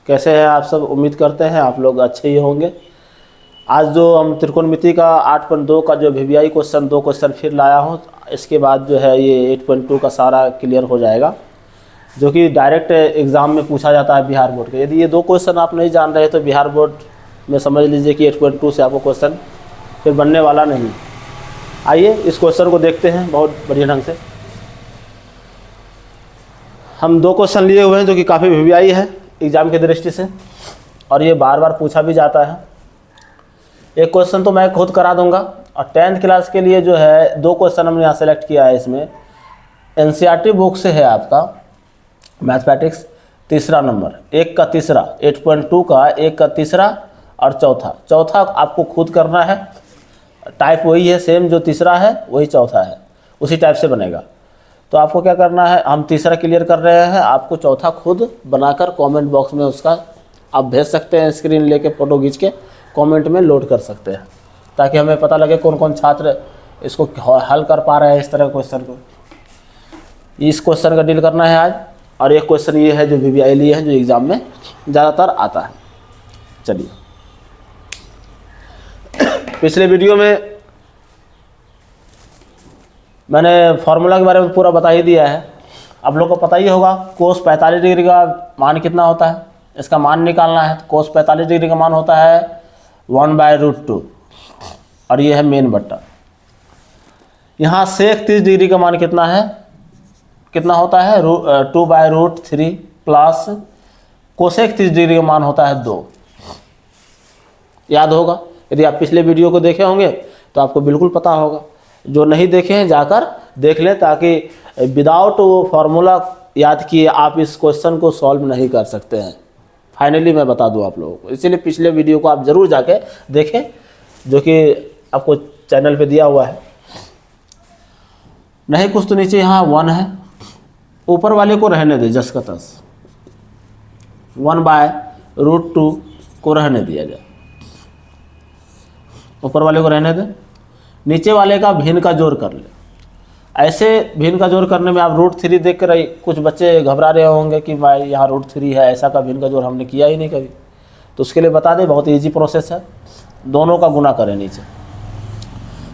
कैसे हैं आप सब? उम्मीद करते हैं आप लोग अच्छे ही होंगे। आज जो हम त्रिकोणमिति का 8.2 का जो वीवीआई क्वेश्चन 2 क्वेश्चन फिर लाया हूँ, इसके बाद जो है ये 8.2 का सारा क्लियर हो जाएगा, जो कि डायरेक्ट एग्ज़ाम में पूछा जाता है बिहार बोर्ड के। यदि ये 2 क्वेश्चन आप नहीं जान रहे तो बिहार बोर्ड में समझ लीजिए कि 8.2 से आपको क्वेश्चन फिर बनने वाला नहीं। आइए इस क्वेश्चन को देखते हैं बहुत बढ़िया ढंग से। हम 2 क्वेश्चन लिए हुए हैं जो कि काफ़ी वीवीआई है एग्ज़ाम की दृष्टि से, और ये बार बार पूछा भी जाता है। एक क्वेश्चन तो मैं खुद करा दूंगा, और 10th क्लास के लिए जो है 2 क्वेश्चन हमने यहाँ सेलेक्ट किया है। इसमें एनसीईआरटी बुक से है आपका मैथमेटिक्स, तीसरा नंबर, 1 का तीसरा, 8.2 का 1 का तीसरा और चौथा आपको खुद करना है। टाइप वही है, सेम जो तीसरा है वही चौथा है, उसी टाइप से बनेगा। तो आपको क्या करना है, हम तीसरा क्लियर कर रहे हैं, आपको चौथा खुद बनाकर कमेंट बॉक्स में उसका आप भेज सकते हैं, स्क्रीन लेके फ़ोटो खींच के कमेंट में लोड कर सकते हैं, ताकि हमें पता लगे कौन कौन छात्र इसको हल कर पा रहे हैं इस तरह क्वेश्चन को। इस क्वेश्चन का डील करना है आज, और एक क्वेश्चन ये है जो वीवीआई लिए है, जो एग्ज़ाम में ज़्यादातर आता है। चलिए, पिछले वीडियो में मैंने फार्मूला के बारे में पूरा बता ही दिया है। आप लोग को पता ही होगा कोस 45 डिग्री का मान कितना होता है, इसका मान निकालना है। तो कोस 45 डिग्री का मान होता है 1/√2, और ये है मेन बट्टा। यहाँ सेक 30 डिग्री का मान कितना है, कितना होता है 2/√3 प्लस कोसेक 30 डिग्री का मान होता है 2। याद होगा, यदि आप पिछले वीडियो को देखे होंगे तो आपको बिल्कुल पता होगा। जो नहीं देखे हैं जाकर देख लें, ताकि विदाउट फार्मूला याद किए आप इस क्वेश्चन को सॉल्व नहीं कर सकते हैं। फाइनली मैं बता दूं आप लोगों को, इसलिए पिछले वीडियो को आप ज़रूर जाके देखें, जो कि आपको चैनल पे दिया हुआ है। नहीं कुछ तो नीचे यहाँ 1 है, ऊपर वाले को रहने दे जस का तस, 1/√2 को रहने दिया जाए, ऊपर वाले को रहने दे, नीचे वाले का भिन्न का जोड़ कर ले। ऐसे भिन्न का जोड़ करने में आप √3 देख कर कुछ बच्चे घबरा रहे होंगे कि भाई यहाँ √3 है, ऐसा का भिन्न का जोड़ हमने किया ही नहीं कभी। तो उसके लिए बता दें, बहुत इजी प्रोसेस है। दोनों का गुना करें, नीचे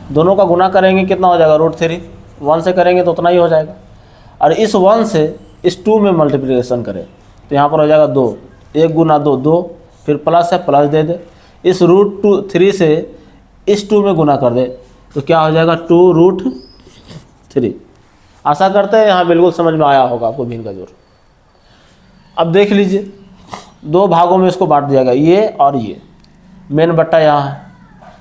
दोनों का गुना करेंगे, कितना हो जाएगा √3, 1 से करेंगे तो उतना ही हो जाएगा। और इस 1 से इस 2 में मल्टीप्लिकेशन करें तो यहाँ पर हो जाएगा 2, 1 गुना 2 2, फिर प्लस है प्लस दे दे, इस √3 से इस 2 में गुना कर दे तो क्या हो जाएगा 2√3। आशा करते हैं यहाँ बिल्कुल समझ में आया होगा आपको भिन्न का जोड़। अब देख लीजिए, 2 भागों में इसको बांट दिया गया, ये और ये। मेन बट्टा यहाँ है,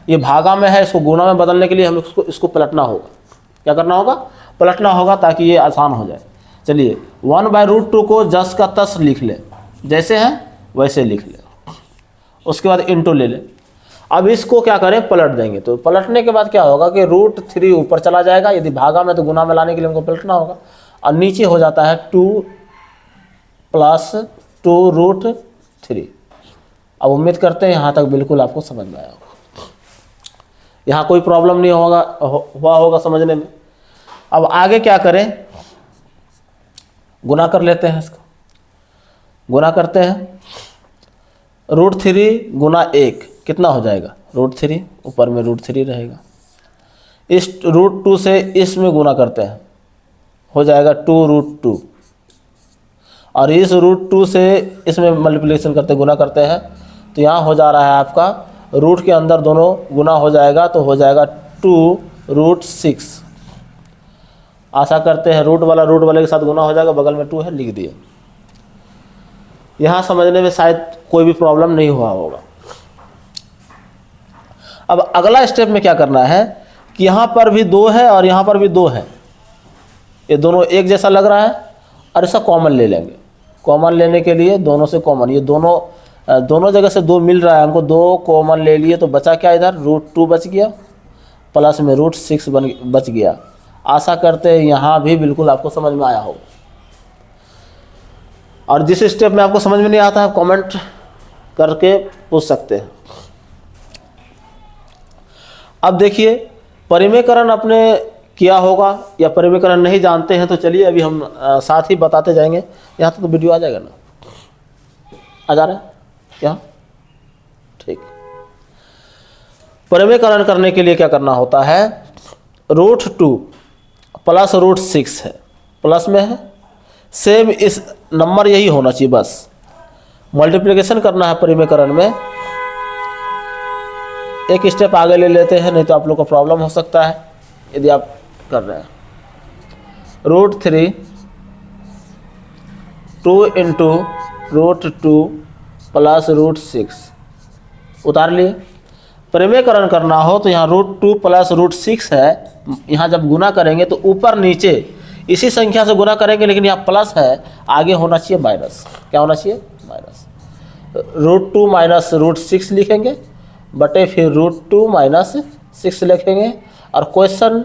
ये भागा में है, इसको गुना में बदलने के लिए हम इसको पलटना होगा। क्या करना होगा, पलटना होगा, ताकि ये आसान हो जाए। चलिए, 1/√2 को जस का तस लिख ले, जैसे है वैसे लिख ले, उसके बाद इंटू ले ले। अब इसको क्या करें, पलट देंगे। तो पलटने के बाद क्या होगा कि √3 ऊपर चला जाएगा, यदि भागा में तो गुना में लाने के लिए हमको पलटना होगा, और नीचे हो जाता है 2 + 2√3। अब उम्मीद करते हैं यहाँ तक बिल्कुल आपको समझ में आया होगा, यहाँ कोई प्रॉब्लम नहीं हुआ होगा समझने में। अब आगे क्या करें, गुना कर लेते हैं, इसको गुना करते हैं। √3 गुना 1 कितना हो जाएगा, √3, ऊपर में √3 रहेगा। इस √2 से इसमें गुना करते हैं, हो जाएगा 2√2, और इस √2 से इसमें मल्टीप्लिकेशन करते गुना करते हैं, तो यहाँ हो जा रहा है आपका रूट के अंदर दोनों गुना हो जाएगा, तो हो जाएगा 2√6। आशा करते हैं रूट वाले के साथ गुना हो जाएगा, बगल में 2 है, लिख दिए। यहाँ समझने में शायद कोई भी प्रॉब्लम नहीं हुआ होगा। अब अगला स्टेप में क्या करना है कि यहाँ पर भी 2 है और यहाँ पर भी 2 है, ये दोनों एक जैसा लग रहा है, और इसका कॉमन ले लेंगे। कॉमन लेने के लिए दोनों से कॉमन, ये दोनों जगह से 2 मिल रहा है हमको, 2 कॉमन ले लिए तो बचा क्या, इधर √2 बच गया, प्लस में √6 बच गया। आशा करते हैं यहाँ भी बिल्कुल आपको समझ में आया होगा। और जिस स्टेप में आपको समझ में नहीं आता है, आप कमेंट करके पूछ सकते हैं। अब देखिए, परिमेयकरण आपने किया होगा या परिमेयकरण नहीं जानते हैं तो चलिए अभी हम साथ ही बताते जाएंगे। यहाँ तक तो वीडियो आ जाएगा ना। आ जा रहा है क्या? ठीक। परिमेयकरण करने के लिए क्या करना होता है, √2 प्लस √6 है, प्लस में है, सेम इस नंबर यही होना चाहिए, बस मल्टीप्लिकेशन करना है परिमेयकरण में। एक स्टेप आगे ले लेते हैं, नहीं तो आप लोग को प्रॉब्लम हो सकता है यदि आप कर रहे हैं। √3 2 इंटू √2 प्लस √6 उतार लिए। परिमेयकरण करना हो तो यहाँ √2 प्लस √6 है, यहाँ जब गुना करेंगे तो ऊपर नीचे इसी संख्या से गुना करेंगे, लेकिन यहाँ प्लस है, आगे होना चाहिए माइनस। क्या होना चाहिए? माइनस। √2 माइनस √6 लिखेंगे बटे फिर √2 माइनस 6 लिखेंगे। और क्वेश्चन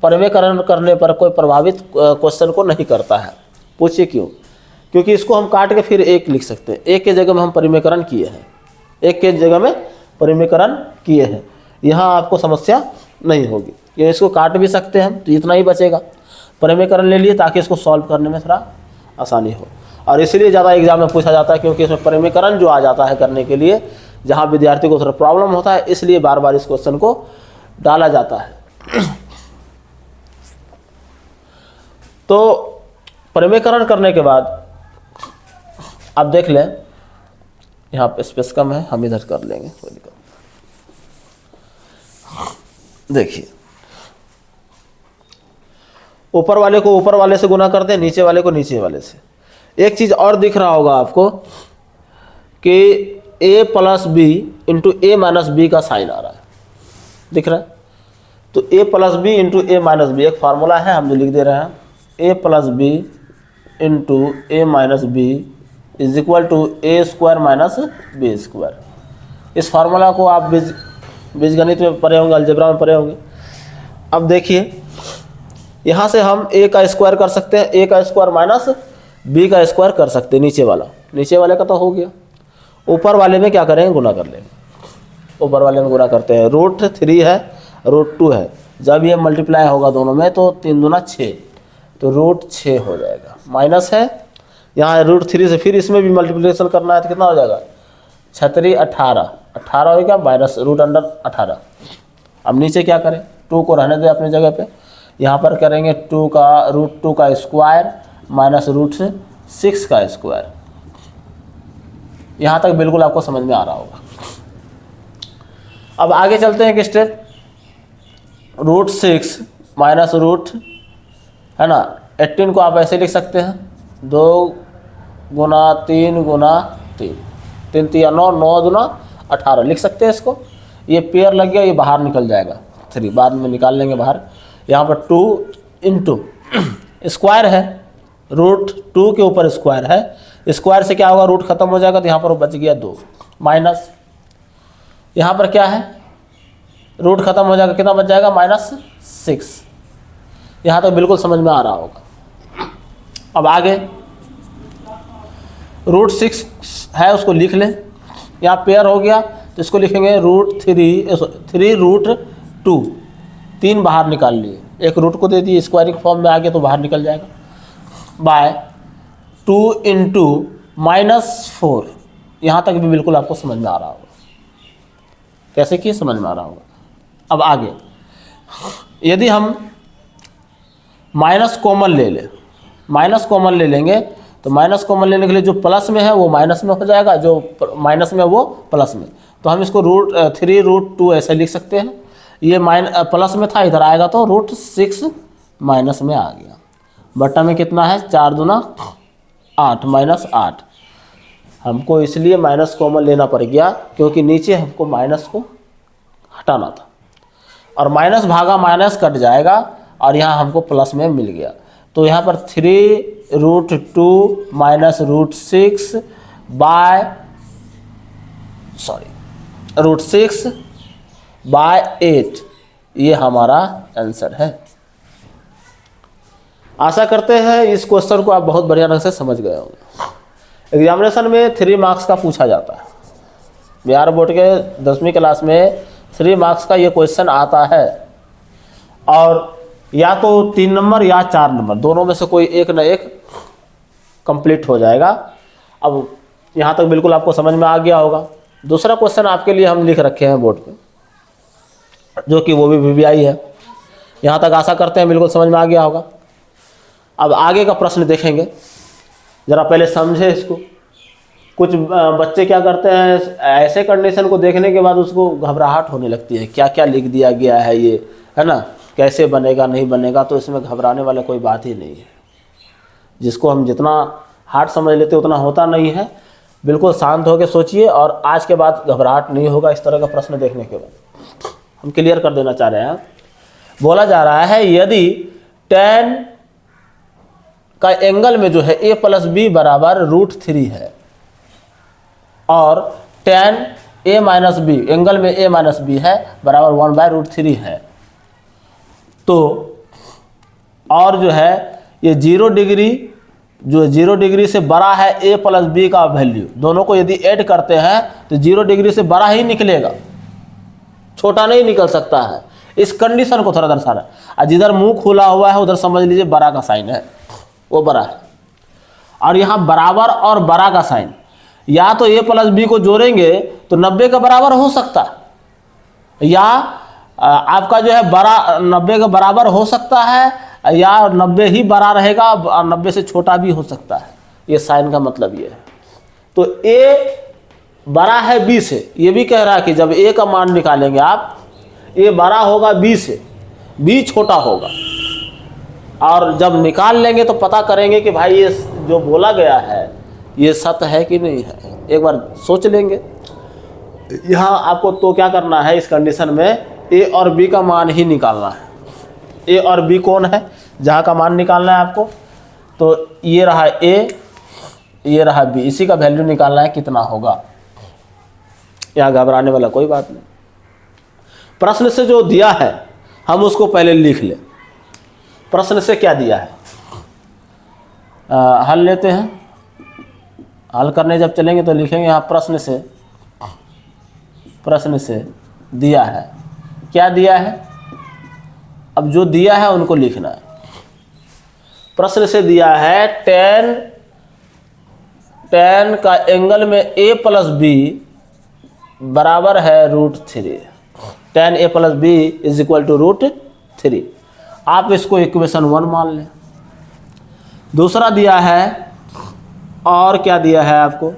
परिमेयकरण करने पर कोई प्रभावित क्वेश्चन को नहीं करता है। पूछिए क्यों? क्योंकि इसको हम काट के फिर 1 लिख सकते हैं, 1 के जगह में हम परिमेयकरण किए हैं, 1 के जगह में परिमेयकरण किए हैं, यहाँ आपको समस्या नहीं होगी। ये इसको काट भी सकते हैं हम, तो इतना ही बचेगा। परिमेयकरण ले लिए ताकि इसको सॉल्व करने में थोड़ा आसानी हो, और इसलिए ज़्यादा एग्जाम में पूछा जाता है क्योंकि इसमें परिमेयकरण जो आ जाता है करने के लिए, जहाँ विद्यार्थी को थोड़ा प्रॉब्लम होता है, इसलिए बार बार इस क्वेश्चन को डाला जाता है। तो परिमेयकरण करने के बाद आप देख लें, यहाँ पे स्पेस कम है, हम इधर कर लेंगे, कोई दिक्कत। देखिए, ऊपर वाले को ऊपर वाले से गुना करते हैं, नीचे वाले को नीचे वाले से। एक चीज़ और दिख रहा होगा आपको कि a plus B into A minus B का साइन आ रहा है, दिख रहा है? तो a plus B into A minus B एक फार्मूला है, हम जो लिख दे रहे हैं, a plus B into A minus B is equal to a² minus b²। इस फार्मूला को आप बीजगणित में पढ़े होंगे, अलजेब्रा में पढ़े होंगे। अब देखिए, यहाँ से हम a का स्क्वायर कर सकते हैं, a का स्क्वायर माइनस b का स्क्वायर कर सकते हैं, नीचे वाले का तो हो गया। ऊपर वाले में क्या करेंगे? गुना कर लेंगे। ऊपर वाले में गुना करते हैं, √3 है, √2 है, जब ये मल्टीप्लाई होगा दोनों में तो 3 दूना 6, तो √6 हो जाएगा। माइनस है, यहाँ √3 से फिर इसमें भी मल्टीप्लिकेशन करना है तो कितना हो जाएगा? 6×3 18 18 हो गया, माइनस √18। अब नीचे क्या करें? 2 को रहने दें अपनी जगह पे, यहाँ पर करेंगे √2 का स्क्वायर माइनस √6 का स्क्वायर। यहाँ तक बिल्कुल आपको समझ में आ रहा होगा। अब आगे चलते हैं एक स्टेप, √6 माइनस है ना, 18 को आप ऐसे लिख सकते हैं, 2 गुना 3 गुना 3, 3 3 9, 9 दूना 18 लिख सकते हैं इसको। ये पेयर लग गया, ये बाहर निकल जाएगा, 3 बाद में निकाल लेंगे बाहर। यहाँ पर 2 इंटू स्क्वायर है, √2 के ऊपर स्क्वायर है, स्क्वायर से क्या होगा? रूट खत्म हो जाएगा, तो यहाँ पर बच गया 2 माइनस, यहाँ पर क्या है? रूट खत्म हो जाएगा, कितना बच जाएगा? -6। यहाँ तक बिल्कुल समझ में आ रहा होगा। अब आगे √6 है, उसको लिख लें, यहाँ पेयर हो गया तो इसको लिखेंगे √3 3 बाहर निकाल लिए, एक रूट को दे दिए, स्क्वायरिंग फॉर्म में आ गया तो बाहर निकल जाएगा, बाय 2 इंटू -4। यहाँ तक भी बिल्कुल आपको समझ में आ रहा होगा, कैसे किए समझ में आ रहा होगा। अब आगे यदि हम माइनस कॉमन ले लें, माइनस कॉमन ले लेंगे तो माइनस कॉमन लेने के लिए जो प्लस में है वो माइनस में हो जाएगा, जो माइनस में वो प्लस में, तो हम इसको √3 ऐसे लिख सकते हैं। ये प्लस में था, इधर आएगा तो √6 माइनस में आ गया। बट्टा में कितना है? 4 दूना 8 -8। हमको इसलिए माइनस कॉमन लेना पड़ गया क्योंकि नीचे हमको माइनस को हटाना था, और माइनस भागा माइनस कट जाएगा और यहाँ हमको प्लस में मिल गया। तो यहाँ पर 3√2 माइनस √6 बाय √6/8 ये हमारा आंसर है। आशा करते हैं इस क्वेश्चन को आप बहुत बढ़िया ढंग से समझ गए होंगे। एग्जामिनेशन में 3 मार्क्स का पूछा जाता है, बिहार बोर्ड के 10वीं क्लास में 3 मार्क्स का ये क्वेश्चन आता है, और या तो 3 नंबर या 4 नंबर, दोनों में से कोई एक न एक कंप्लीट हो जाएगा। अब यहाँ तक बिल्कुल आपको समझ में आ गया होगा। दूसरा क्वेश्चन आपके लिए हम लिख रखे हैं बोर्ड पे, जो कि वो भी वीवीआई है। यहाँ तक आशा करते हैं बिल्कुल समझ में आ गया होगा। अब आगे का प्रश्न देखेंगे, ज़रा पहले समझे इसको। कुछ बच्चे क्या करते हैं, ऐसे कंडीशन को देखने के बाद उसको घबराहट होने लगती है, क्या क्या लिख दिया गया है ये, है ना, कैसे बनेगा नहीं बनेगा। तो इसमें घबराने वाला कोई बात ही नहीं है। जिसको हम जितना हार्ड समझ लेते उतना होता नहीं है। बिल्कुल शांत होकर सोचिए, और आज के बाद घबराहट नहीं होगा इस तरह का प्रश्न देखने के बाद। हम क्लियर कर देना चाह रहे हैं। बोला जा रहा है यदि tan का एंगल में जो है a प्लस बी बराबर √3 है, और tan a minus b, angle में a माइनस बी है, बराबर 1/√3 है, तो और जो है ये 0 डिग्री, जो 0 डिग्री से बड़ा है a प्लस बी का वैल्यू, दोनों को यदि ऐड करते हैं तो 0 डिग्री से बड़ा ही निकलेगा, छोटा नहीं निकल सकता है। इस कंडीशन को थोड़ा दर्शा रहा है। और जिधर मुंह खुला हुआ है उधर समझ लीजिए बड़ा का साइन है, वो बड़ा है। और यहाँ बराबर और बड़ा का साइन, या तो a प्लस बी को जोड़ेंगे तो 90 के बराबर हो सकता है, या आपका जो है बड़ा 90 के बराबर हो सकता है, या 90 ही बड़ा रहेगा और 90 से छोटा भी हो सकता है। ये साइन का मतलब ये है। तो a बड़ा है b से, ये भी कह रहा है कि जब a का मान निकालेंगे आप, a बड़ा होगा b से, b छोटा होगा, और जब निकाल लेंगे तो पता करेंगे कि भाई ये जो बोला गया है ये सत्य है कि नहीं है। एक बार सोच लेंगे। यहाँ आपको तो क्या करना है, इस कंडीशन में a और b का मान ही निकालना है। a और b कौन है, जहाँ का मान निकालना है आपको, तो ये रहा a, ये रहा b, इसी का वैल्यू निकालना है कितना होगा। यहाँ घबराने वाला कोई बात नहीं। प्रश्न से जो दिया है हम उसको पहले लिख लें। प्रश्न से क्या दिया है, हल लेते हैं। हल करने जब चलेंगे तो लिखेंगे यहाँ प्रश्न से दिया है। क्या दिया है, अब जो दिया है उनको लिखना है। प्रश्न से दिया है tan का एंगल में a प्लस बी बराबर है √3। tan a plus b is equal to √3। आप इसको इक्वेशन 1 मान लें। दूसरा दिया है, और क्या दिया है आपको,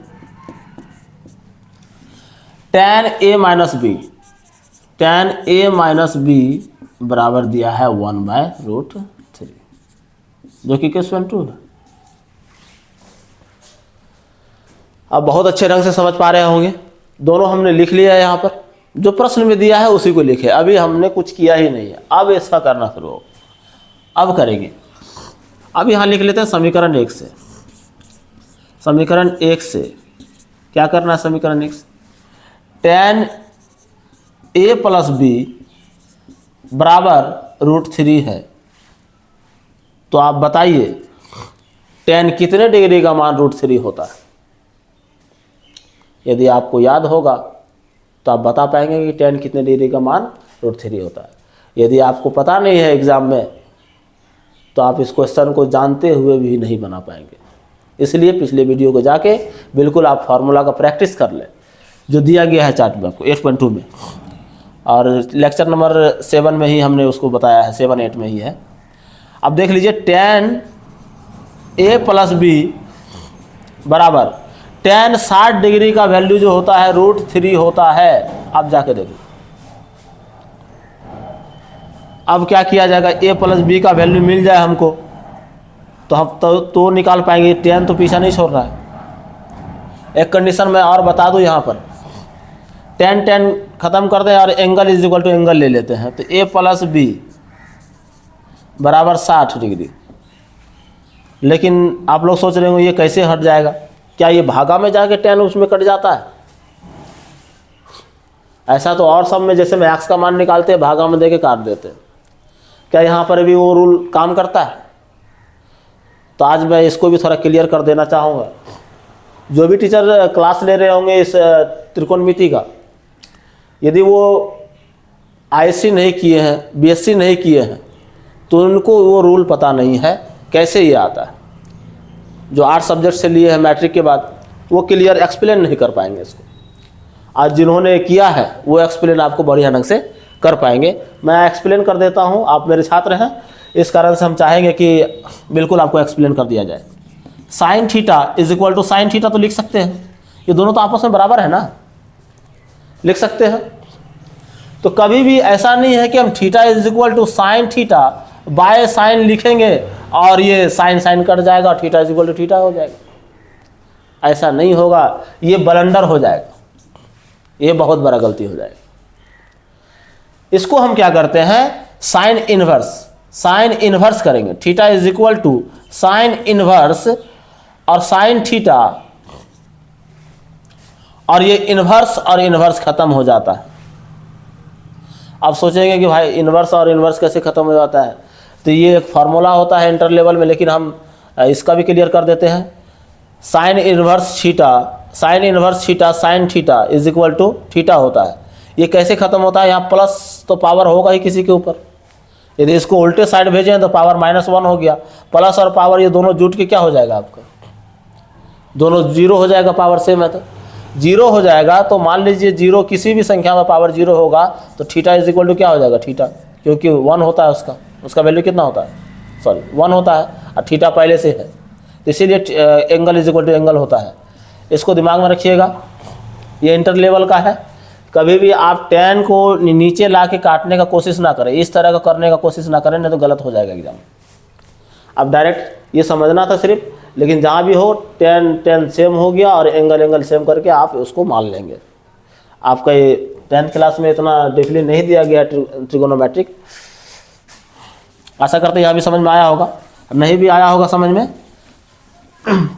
tan a minus b, tan a minus b बराबर दिया है 1/√3, जो कि क्वेश्चन 2 है। अब बहुत अच्छे ढंग से समझ पा रहे होंगे। दोनों हमने लिख लिया है। यहाँ पर जो प्रश्न में दिया है उसी को लिखे। अभी हमने कुछ किया ही नहीं है, अब इसका करना शुरू हो, अब करेंगे। अब यहाँ लिख लेते हैं समीकरण 1 से। समीकरण 1 से क्या करना है, समीकरण 1 से tan a प्लस बी बराबर √3 है। तो आप बताइए tan कितने डिग्री का मान √3 होता है। यदि आपको याद होगा तो आप बता पाएंगे कि tan कितने डिग्री का मान √3 होता है। यदि आपको पता नहीं है एग्ज़ाम में, तो आप इस क्वेश्चन को जानते हुए भी नहीं बना पाएंगे। इसलिए पिछले वीडियो को जाके बिल्कुल आप फार्मूला का प्रैक्टिस कर लें, जो दिया गया है चार्ट में आपको 8.2 में, और लेक्चर नंबर 7 में ही हमने उसको बताया है, 7-8 में ही है। अब देख लीजिए tan a प्लस बी बराबर tan 60 डिग्री का वैल्यू जो होता है √3 होता है। आप जाके देखिए। अब क्या किया जाएगा, a प्लस बी का वैल्यू मिल जाए हमको तो हम तो निकाल पाएंगे। tan तो पीछा नहीं छोड़ रहा है। एक कंडीशन मैं और बता दूं, यहाँ पर tan ख़त्म कर दें और angle is equal to angle ले लेते हैं। तो a प्लस बी बराबर 60 डिग्री। लेकिन आप लोग सोच रहे होंगे ये कैसे हट जाएगा, क्या ये भागा में जाके tan उसमें कट जाता है? ऐसा तो और सब में जैसे में x का मान निकालते हैं भागा में देके काट देते हैं। क्या यहाँ पर भी वो रूल काम करता है? तो आज मैं इसको भी थोड़ा क्लियर कर देना चाहूँगा। जो भी टीचर क्लास ले रहे होंगे इस त्रिकोणमिति का, यदि वो आईएससी नहीं किए हैं, बीएससी नहीं किए हैं, तो उनको वो रूल पता नहीं है कैसे ये आता है। जो 8 सब्जेक्ट से लिए हैं मैट्रिक के बाद, वो क्लियर एक्सप्लेन नहीं कर पाएंगे इसको। आज जिन्होंने किया है वो एक्सप्लेन आपको बढ़िया ढंग से कर पाएंगे। मैं एक्सप्लेन कर देता हूँ, आप मेरे छात्र हैं, इस कारण से हम चाहेंगे कि बिल्कुल आपको एक्सप्लेन कर दिया जाए। Sine theta is equal to, sine theta तो लिख सकते हैं, ये दोनों तो आपस में बराबर है ना, लिख सकते हैं। तो कभी भी ऐसा नहीं है कि हम theta is equal to sine theta by sine लिखेंगे और ये साइन साइन कट जाएगा और theta is equal to theta हो जाएगा। ऐसा नहीं होगा, ये ब्लंडर हो जाएगा, ये बहुत बड़ा गलती हो जाएगा। इसको हम क्या करते हैं, साइन इनवर्स, साइन इनवर्स करेंगे। Theta is equal to sine inverse और साइन थीटा, और ये इनवर्स और इनवर्स खत्म हो जाता है। आप सोचेंगे कि भाई इनवर्स और इनवर्स कैसे खत्म हो जाता है, तो ये एक फार्मूला होता है इंटर लेवल में, लेकिन हम इसका भी क्लियर कर देते हैं। Sine inverse theta, sine inverse theta sine theta is equal to theta होता है। ये कैसे खत्म होता है, यहाँ प्लस तो पावर होगा ही किसी के ऊपर, यदि इसको उल्टे साइड भेजें तो पावर -1 हो गया, प्लस और पावर ये दोनों जुट के क्या हो जाएगा आपका, दोनों जीरो हो जाएगा, पावर सेम है तो जीरो हो जाएगा। तो मान लीजिए जीरो किसी भी संख्या में पावर जीरो होगा तो थीटा इज इक्वल टू क्या हो जाएगा, थीटा, क्योंकि 1 होता है उसका वैल्यू कितना होता है, सॉरी 1 होता है और थीटा पहले से है, तो इसीलिए angle is equal to angle होता है। इसको दिमाग में रखिएगा, ये इंटर लेवल का है। कभी भी आप tan को नीचे ला के काटने का कोशिश ना करें, इस तरह का करने का कोशिश ना करें, नहीं तो गलत हो जाएगा एग्जाम। अब डायरेक्ट ये समझना था सिर्फ, लेकिन जहाँ भी हो tan सेम हो गया और एंगल सेम करके आप उसको मान लेंगे। आपका ये 10th क्लास में इतना डीपली नहीं दिया गया ट्रिगोनोमेट्रिक, आशा करते यहाँ भी समझ में आया होगा। नहीं भी आया होगा समझ में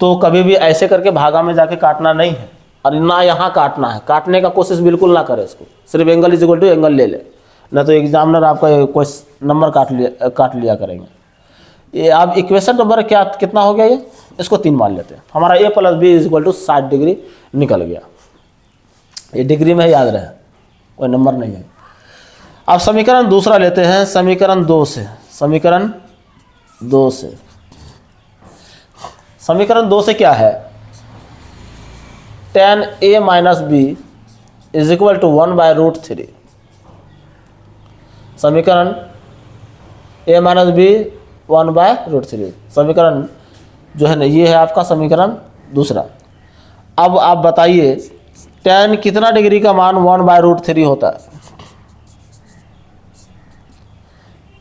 तो कभी भी ऐसे करके भागा में जाके काटना नहीं है, और ना यहाँ काटना है, काटने का कोशिश बिल्कुल ना करें इसको, सिर्फ angle is equal to angle ले ले, ना तो एग्जामिनर आपका कोई नंबर काट लिया करेंगे। ये अब इक्वेशन नंबर क्या कितना हो गया, ये इसको 3 मान लेते हैं। हमारा a + b is equal to 60 degree निकल गया, ये डिग्री में याद रहे, कोई नंबर नहीं है। अब समीकरण दूसरा लेते हैं, समीकरण 2 से, समीकरण 2 से, समीकरण 2 से क्या है, tan a - b is equal to 1/√3। समीकरण a - b 1/√3, समीकरण जो है ना ये है आपका समीकरण दूसरा। अब आप बताइए tan कितना डिग्री का मान 1/√3 होता है,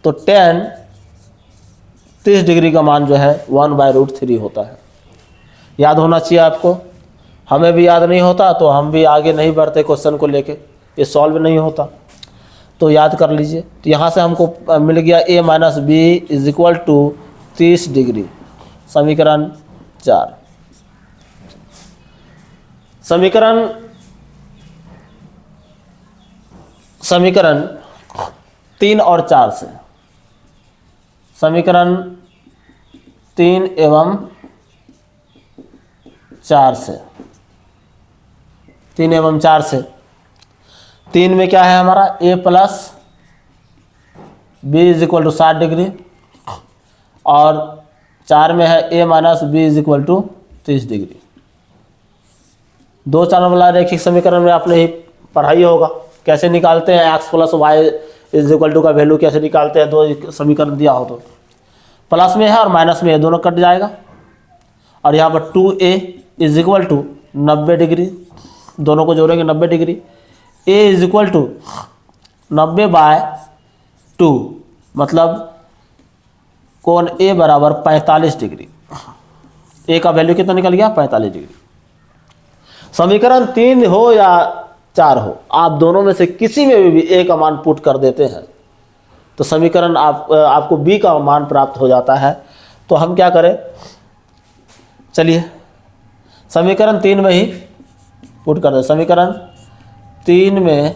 तो tan 30 डिग्री का मान जो है 1/√3 होता है। याद होना चाहिए आपको, हमें भी याद नहीं होता तो हम भी आगे नहीं बढ़ते क्वेश्चन को लेके, ये सॉल्व नहीं होता, तो याद कर लीजिए। तो यहाँ से हमको मिल गया a - b is equal to 30 degree, समीकरण 4। समीकरण 3 और 4 से, समीकरण 3 एवं 4 से, 3 एवं 4 से, 3 में क्या है हमारा a + b is equal to 60 degree, और 4 में है a - b is equal to 30 degree. 2 चरण वाला रैखिक समीकरण में आपने ही पढ़ाई होगा, कैसे निकालते हैं x + y is equal to का वैल्यू कैसे निकालते हैं। 2 समीकरण दिया हो तो प्लस में है और माइनस में है, दोनों कट जाएगा, और यहाँ पर 2a is equal to 90 degree, दोनों को जोड़ेंगे 90 डिग्री, a इज इक्वल टू 90/2, मतलब कोण a बराबर 45 डिग्री। a का वैल्यू कितना निकल गया, 45 डिग्री। समीकरण 3 हो या 4 हो, आप दोनों में से किसी में भी a का मान पुट कर देते हैं तो समीकरण आपको b का मान प्राप्त हो जाता है। तो हम क्या करें, चलिए समीकरण 3 में ही पुट कर दें। समीकरण 3 में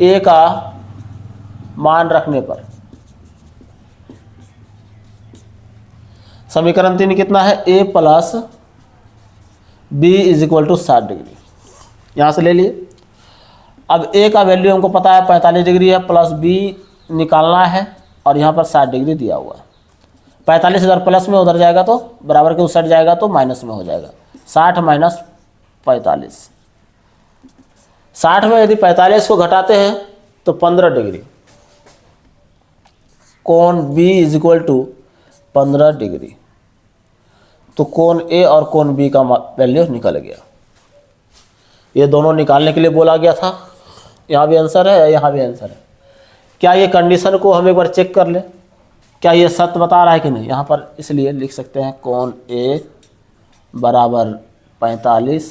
a का मान रखने पर समीकरण 3 कितना है, a + b is equal to 60 degree, यहाँ से ले लिए। अब a का वैल्यू हमको पता है 45 डिग्री है, प्लस b निकालना है और यहाँ पर 60 डिग्री दिया हुआ है। 45,000 प्लस में उधर जाएगा तो बराबर के उस साइड जाएगा तो माइनस में हो जाएगा। 60 माइनस 45, 60 में यदि 45 को घटाते हैं तो 15 डिग्री, कोण b is equal to 15 degree. तो कोण ए और कोण बी का वैल्यू निकल गया। ये दोनों निकालने के लिए बोला गया था। यहाँ भी आंसर है, यहाँ भी आंसर है। क्या ये कंडीशन को हम एक बार चेक कर लें, क्या ये सत्य बता रहा है कि नहीं। यहाँ पर इसलिए लिख सकते हैं कोण ए बराबर 45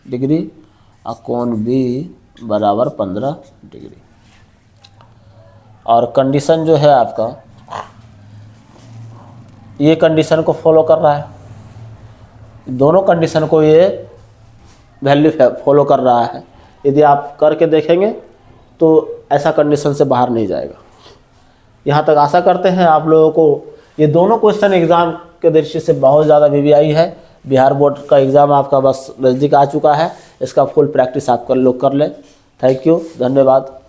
डिग्री और कोण बी बराबर 15 डिग्री। और कंडीशन जो है आपका ये कंडीशन को फॉलो कर रहा है, दोनों कंडीशन को ये वैल्यू फॉलो कर रहा है। यदि आप करके देखेंगे तो ऐसा कंडीशन से बाहर नहीं जाएगा। यहाँ तक आशा करते हैं आप लोगों को ये दोनों क्वेश्चन एग्ज़ाम के दृष्टि से बहुत ज़्यादा वीवीआई है। बिहार बोर्ड का एग्ज़ाम आपका बस नज़दीक आ चुका है, इसका फुल प्रैक्टिस आप कर लें। थैंक यू, धन्यवाद।